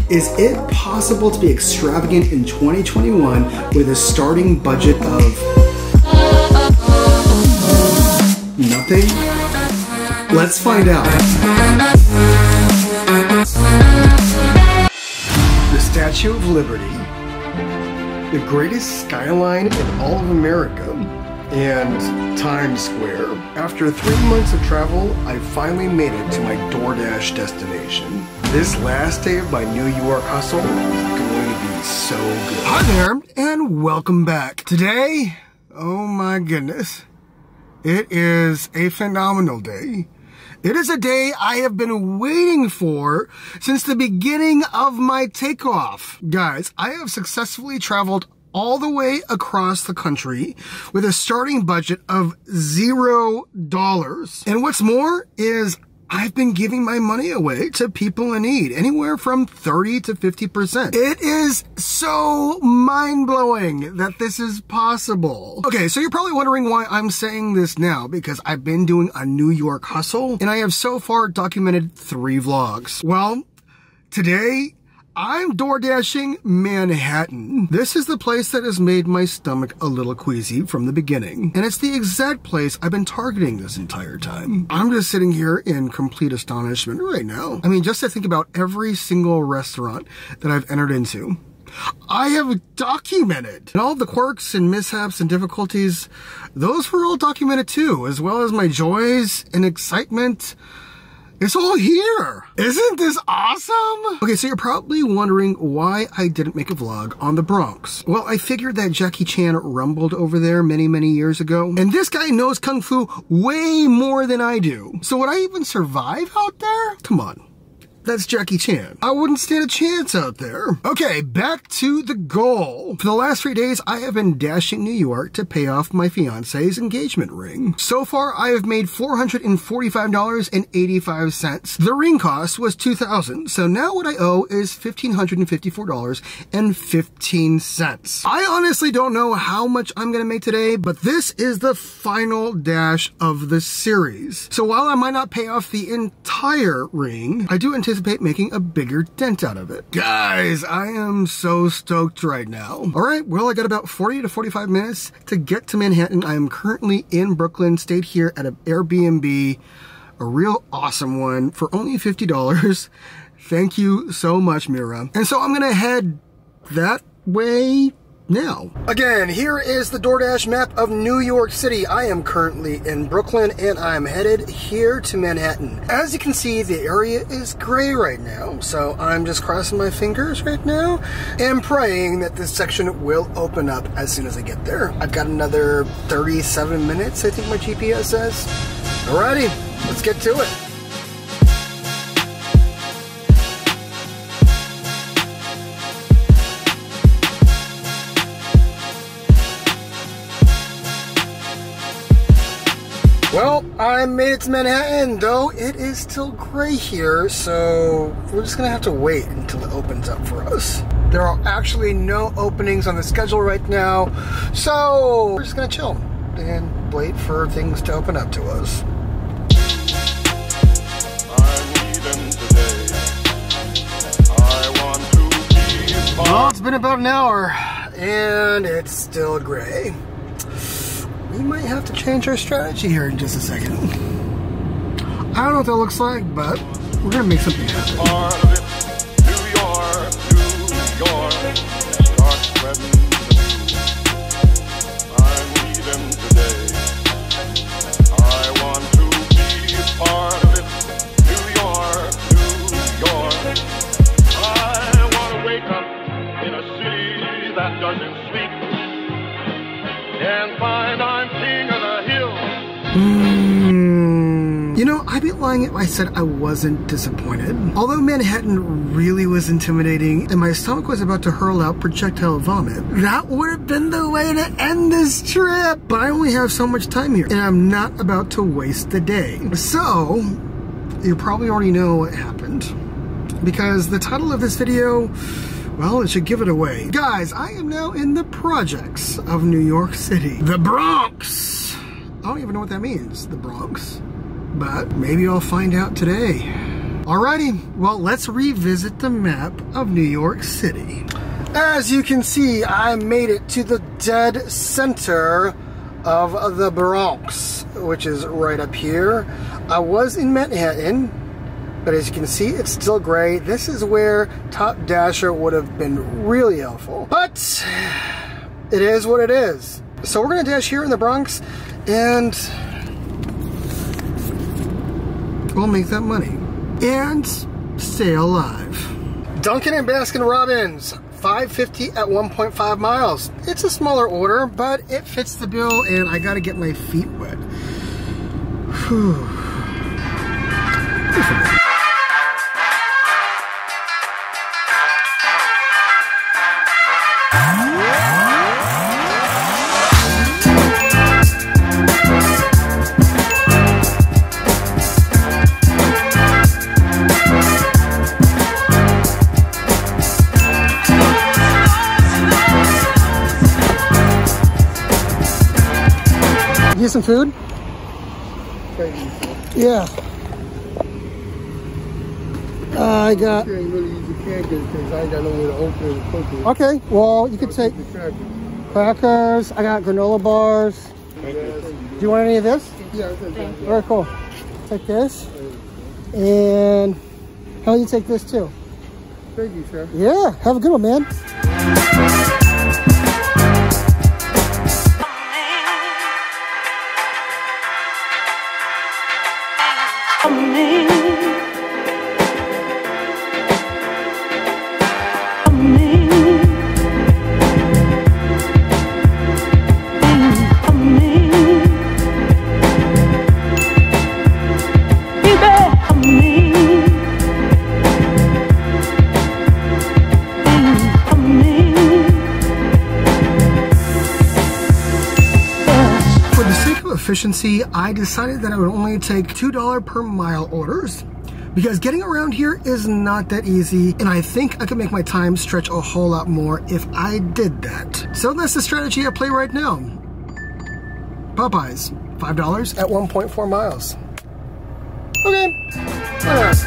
Is it possible to be extravagant in 2021 with a starting budget of nothing? Let's find out. The Statue of Liberty, the greatest skyline in all of America, and Times Square. After 3 months of travel, I finally made it to my DoorDash destination. This last day of my New York hustle is going to be so good. Hi there, and welcome back. Today, oh my goodness, it is a phenomenal day. It is a day I have been waiting for since the beginning of my takeoff. Guys, I have successfully traveled all the way across the country with a starting budget of $0. And what's more is I've been giving my money away to people in need, anywhere from 30 to 50%. It is so mind-blowing that this is possible. Okay, so you're probably wondering why I'm saying this now, because I've been doing a New York hustle, and I have so far documented 3 vlogs. Well, today, I'm DoorDashing Manhattan. This is the place that has made my stomach a little queasy from the beginning. And it's the exact place I've been targeting this entire time. I'm just sitting here in complete astonishment right now. I mean, just to think about every single restaurant that I've entered into, I have documented. And all the quirks and mishaps and difficulties, those were all documented too, as well as my joys and excitement. It's all here. Isn't this awesome? Okay, so you're probably wondering why I didn't make a vlog on the Bronx. Well, I figured that Jackie Chan rumbled over there many, many years ago. And this guy knows Kung Fu way more than I do. So would I even survive out there? Come on. That's Jackie Chan. I wouldn't stand a chance out there. Okay, back to the goal. For the last 3 days, I have been dashing New York to pay off my fiance's engagement ring. So far, I have made $445.85. The ring cost was $2,000, so now what I owe is $1,554.15. I honestly don't know how much I'm gonna make today, but this is the final dash of the series. So while I might not pay off the entire ring, I do anticipate making a bigger dent out of it. Guys, I am so stoked right now. All right, well, I got about 40 to 45 minutes to get to Manhattan. I am currently in Brooklyn, stayed here at an Airbnb, a real awesome one for only $50. Thank you so much, Mira. And so I'm gonna head that way now. Again, here is the DoorDash map of New York City. I am currently in Brooklyn and I'm headed here to Manhattan. As you can see, the area is gray right now, so I'm just crossing my fingers right now and praying that this section will open up as soon as I get there. I've got another 37 minutes, I think my GPS says. Alrighty, let's get to it. Well, I made it to Manhattan, though it is still gray here, so we're just gonna have to wait until it opens up for us. There are actually no openings on the schedule right now, so we're just gonna chill and wait for things to open up to us. Well, it's been about an hour, and it's still gray. We might have to change our strategy here in just a second. I don't know what that looks like, but we're gonna make something happen. You know, I'd be lying if I said I wasn't disappointed. Although Manhattan really was intimidating and my stomach was about to hurl out projectile vomit, that would have been the way to end this trip. But I only have so much time here and I'm not about to waste the day. So, you probably already know what happened. Because the title of this video, well, it should give it away. Guys, I am now in the projects of New York City. The Bronx. I don't even know what that means, the Bronx. But maybe I'll find out today. Alrighty, well, let's revisit the map of New York City. As you can see, I made it to the dead center of the Bronx, which is right up here. I was in Manhattan, but as you can see, it's still gray. This is where Top Dasher would have been really helpful. But it is what it is. So we're gonna dash here in the Bronx and we'll make that money and stay alive. Dunkin' and Baskin Robbins, $5.50 at 1.5 miles. It's a smaller order, but it fits the bill and I gotta get my feet wet. Whew. Get some food? Yeah. I got. You can't really use the can because I ain't got nowhere to open it and cook it. Okay, well, you could take crackers. I got granola bars. Do you want any of this? Yeah, very cool. Take this. And how do you take this too? Thank you, sir. Yeah, have a good one, man. Efficiency, I decided that I would only take $2 per mile orders because getting around here is not that easy, and I think I could make my time stretch a whole lot more if I did that. So that's the strategy I play right now. Popeyes, $5 at 1.4 miles. Okay, why not?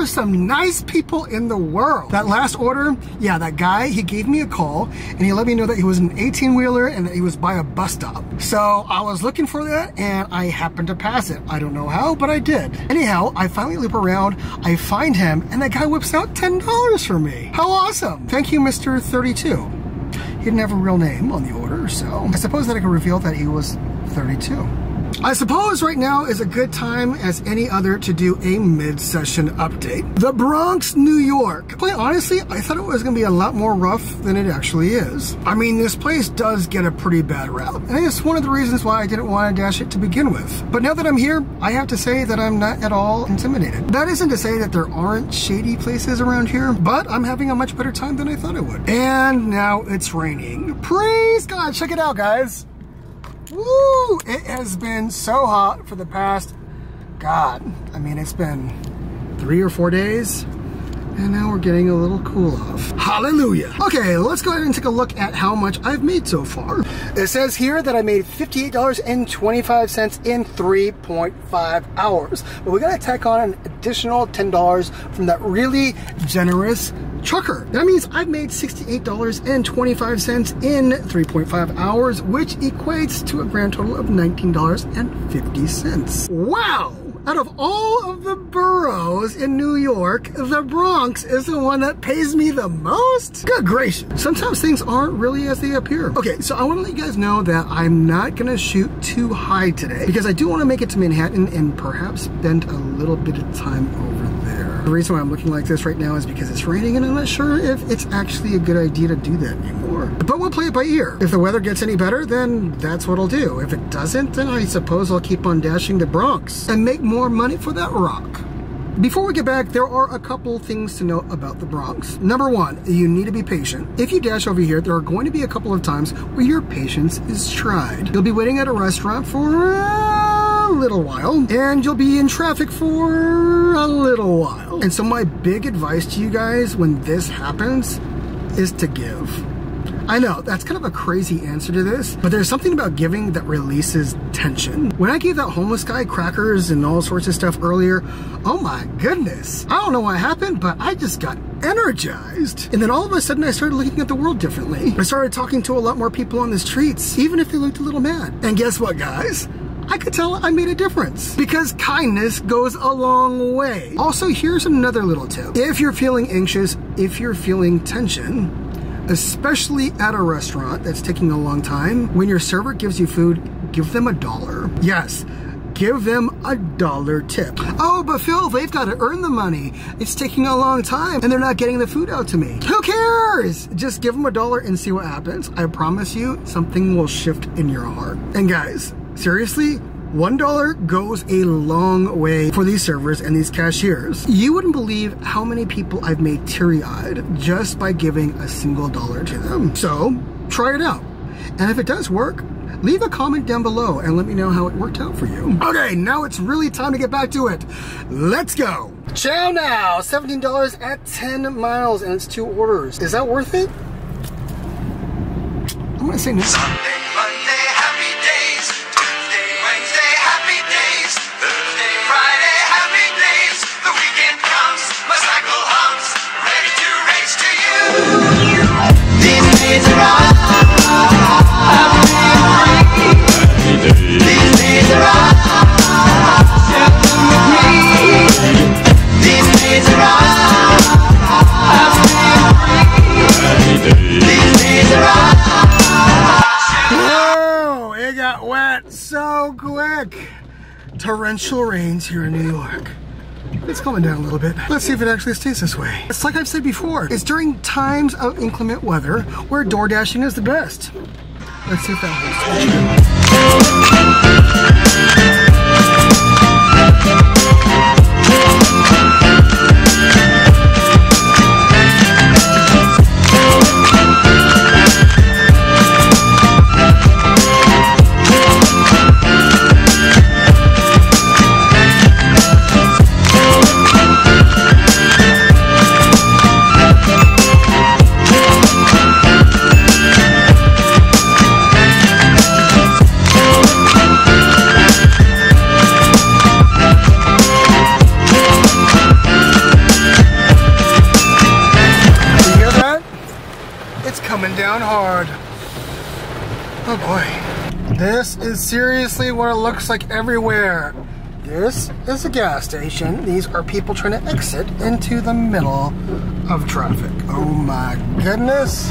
Some nice people in the world. That last order, yeah, that guy, he gave me a call and he let me know that he was an 18-wheeler and that he was by a bus stop. So I was looking for that and I happened to pass it. I don't know how, but I did. Anyhow, I finally loop around, I find him, and that guy whips out $10 for me. How awesome. Thank you, Mr. 32. He didn't have a real name on the order, so I suppose that I could reveal that he was 32. I suppose right now is a good time as any other to do a mid-session update. The Bronx, New York. Quite honestly, I thought it was going to be a lot more rough than it actually is. I mean, this place does get a pretty bad rap. And it's one of the reasons why I didn't want to dash it to begin with. But now that I'm here, I have to say that I'm not at all intimidated. That isn't to say that there aren't shady places around here, but I'm having a much better time than I thought I would. And now it's raining. Praise God, check it out, guys. Woo! It has been so hot for the past, God, I mean, it's been 3 or 4 days, and now we're getting a little cool off. Hallelujah! Okay, let's go ahead and take a look at how much I've made so far. It says here that I made $58.25 in 3.5 hours, but we gotta tack on an additional $10 from that really generous trucker. That means I've made $68.25 in 3.5 hours, which equates to a grand total of $19.50. Wow! Out of all of the boroughs in New York, the Bronx is the one that pays me the most? Good gracious. Sometimes things aren't really as they appear. Okay, so I want to let you guys know that I'm not going to shoot too high today because I do want to make it to Manhattan and perhaps spend a little bit of time over there. The reason why I'm looking like this right now is because it's raining and I'm not sure if it's actually a good idea to do that anymore. But we'll play it by ear. If the weather gets any better, then that's what I'll do. If it doesn't, then I suppose I'll keep on dashing to Bronx and make more money for that rock. Before we get back, there are a couple things to note about the Bronx. Number one, you need to be patient. If you dash over here, there are going to be a couple of times where your patience is tried. You'll be waiting at a restaurant for a little while, and you'll be in traffic for a little while. And so my big advice to you guys when this happens is to give. I know, that's kind of a crazy answer to this, but there's something about giving that releases tension. When I gave that homeless guy crackers and all sorts of stuff earlier, oh my goodness. I don't know what happened, but I just got energized. And then all of a sudden I started looking at the world differently. I started talking to a lot more people on the streets, even if they looked a little mad. And guess what, guys? I could tell I made a difference because kindness goes a long way. Also, here's another little tip. If you're feeling anxious, if you're feeling tension, especially at a restaurant that's taking a long time, when your server gives you food, give them $1. Yes, give them $1 tip. Oh, but Phil, they've got to earn the money. It's taking a long time and they're not getting the food out to me. Who cares? Just give them $1 and see what happens. I promise you, something will shift in your heart. And guys, seriously, $1 goes a long way for these servers and these cashiers. You wouldn't believe how many people I've made teary-eyed just by giving a single $1 to them. So, try it out. And if it does work, leave a comment down below and let me know how it worked out for you. Okay, now it's really time to get back to it. Let's go. Chow now, $17 at 10 miles and it's 2 orders. Is that worth it? I'm gonna say no. Sunday, Monday, happy days. Tuesday, Wednesday, happy days. Thursday, Friday, happy days. The weekend comes, my cycle hums, ready to race to you. These days are these days are these days are Whoa, it got wet so quick. Torrential rains here in New York. It's calming down a little bit. Let's see if it actually stays this way. It's like I've said before, it's during times of inclement weather where door dashing is the best. Let's see if that coming down hard. Oh boy. This is seriously what it looks like everywhere. This is a gas station. These are people trying to exit into the middle of traffic. Oh my goodness.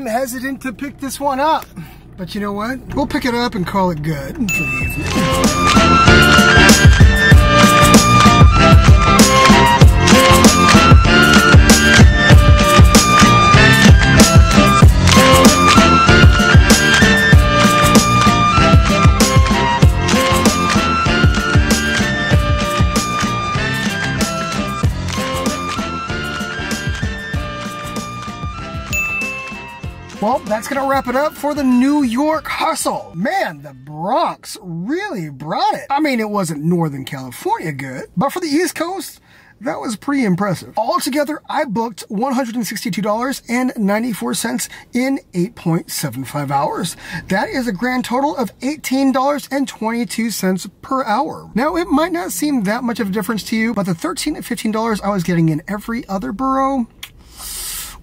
Hesitant to pick this one up, but you know what? We'll pick it up and call it good for the evening. that's gonna wrap it up for the New York hustle. Man, the Bronx really brought it. I mean, it wasn't Northern California good, but for the East Coast, that was pretty impressive. Altogether, I booked $162.94 in 8.75 hours. That is a grand total of $18.22 per hour. Now, it might not seem that much of a difference to you, but the $13 and $15 I was getting in every other borough,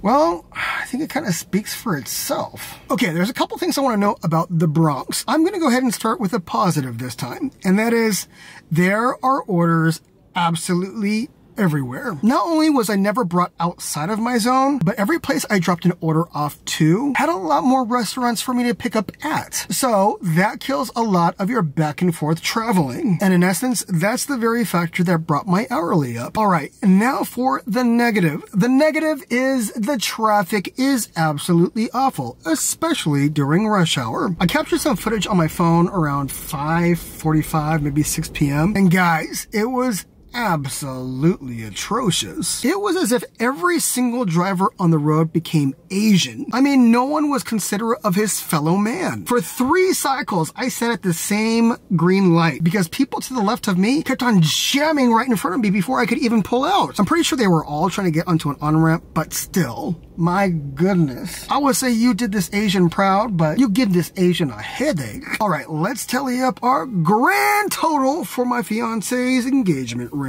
well, I think it kind of speaks for itself. Okay, there's a couple things I want to know about the Bronx. I'm going to go ahead and start with a positive this time, and that is there are orders absolutely everywhere. Not only was I never brought outside of my zone, but every place I dropped an order off to had a lot more restaurants for me to pick up at. So that kills a lot of your back and forth traveling. And in essence, that's the very factor that brought my hourly up. All right, now for the negative. The negative is the traffic is absolutely awful, especially during rush hour. I captured some footage on my phone around 5:45, maybe 6 p.m. And guys, it was absolutely atrocious. It was as if every single driver on the road became Asian. I mean, no one was considerate of his fellow man. For 3 cycles, I sat at the same green light because people to the left of me kept on jamming right in front of me before I could even pull out. I'm pretty sure they were all trying to get onto an on-ramp, but still, my goodness. I would say you did this Asian proud, but you give this Asian a headache. All right, let's tally up our grand total for my fiance's engagement ring.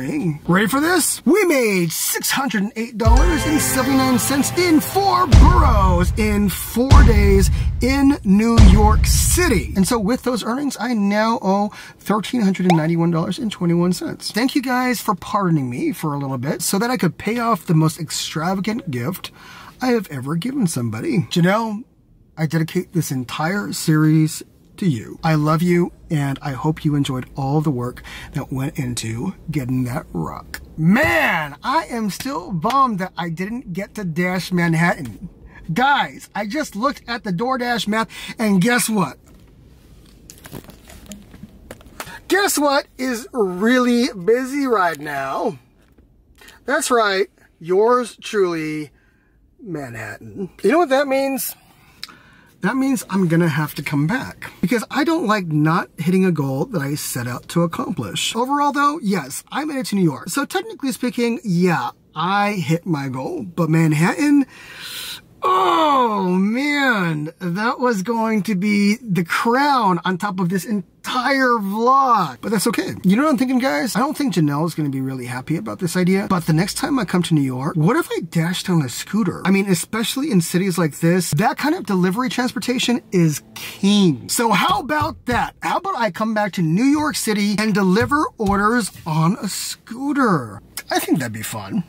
Ready for this? We made $608.79 in 4 boroughs in 4 days in New York City. And so with those earnings, I now owe $1,391.21. Thank you guys for pardoning me for a little bit so that I could pay off the most extravagant gift I have ever given somebody. Janelle, I dedicate this entire series to you. I love you, and I hope you enjoyed all the work that went into getting that rock. Man, I am still bummed that I didn't get to Dash Manhattan. Guys, I just looked at the DoorDash map, and guess what? Guess what is really busy right now? That's right, yours truly, Manhattan. You know what that means? That means I'm gonna have to come back because I don't like not hitting a goal that I set out to accomplish. Overall though, yes, I made it to New York. So technically speaking, yeah, I hit my goal, but Manhattan, oh man, that was going to be the crown on top of this entire vlog. But that's okay. You know what I'm thinking, guys? I don't think Janelle is going to be really happy about this idea, but the next time I come to New York, what if I dashed on a scooter? I mean, especially in cities like this, that kind of delivery transportation is king. So how about that? How about I come back to New York City and deliver orders on a scooter? I think that'd be fun.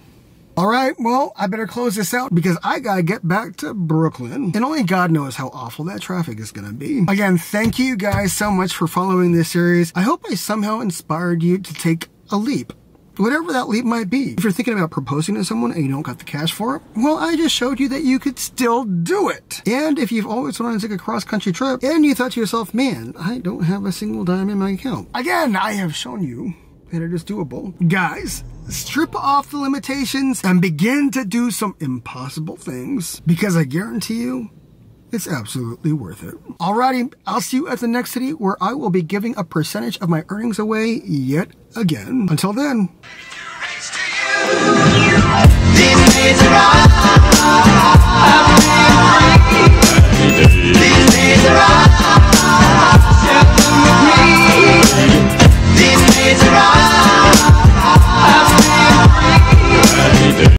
All right, well, I better close this out because I gotta get back to Brooklyn. And only God knows how awful that traffic is gonna be. Again, thank you guys so much for following this series. I hope I somehow inspired you to take a leap. Whatever that leap might be. If you're thinking about proposing to someone and you don't got the cash for it, well, I just showed you that you could still do it. And if you've always wanted to take a cross-country trip and you thought to yourself, man, I don't have a single dime in my account. Again, I have shown you that it is doable. Guys, strip off the limitations and begin to do some impossible things because I guarantee you, it's absolutely worth it. Alrighty, I'll see you at the next city where I will be giving a percentage of my earnings away yet again. Until then. These days are